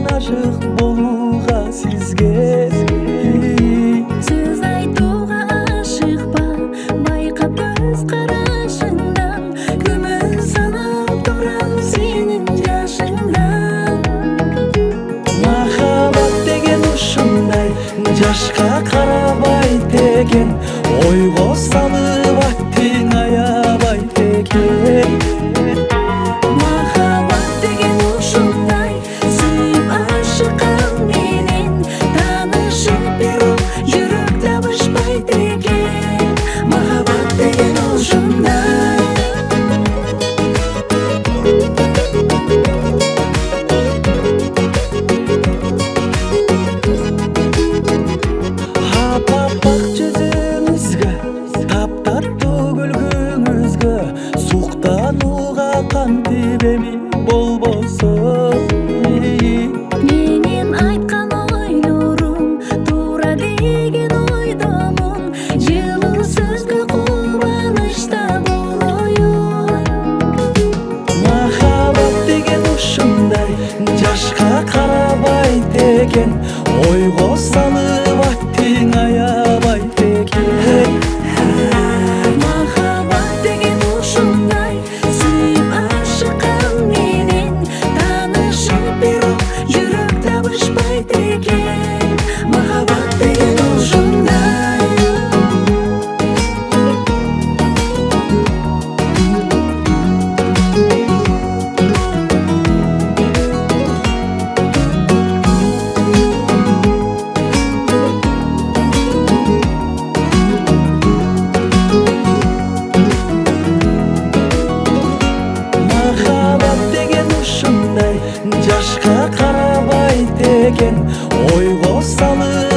Кайрадан ашык болууга сизге Сөз айтууга ашыкпа, байкап көз карашыңдан, күмүн санап турам сенин жашыңдан. Махабат деген ушундай, жашка карабайт экен, ойго салып аттың аябайт экен. Махабат деген ушундай, сүйүп ашыккан менен таанышып бирок жүрөк табышпайт экен. Махабат деген ушундай. Аппак жүзүңүзгө, таптаттуу күлгүңүзгө суктанууга кантип эми болбосо. Менин айткан ойлорум туура деген ойдомун, жылуу сөзгө кубанычта болоюн. Махабат деген ушундай, жашка карабайт экен, ойго салып аттың аябайт экен. Махабат деген ушундай, сүйүп ашыккан менен таанышып бирок жүрөк табышпайт экен. Махабат деген ушундай. Махабат деген ушундай, жашка карабайт экен, ойго салып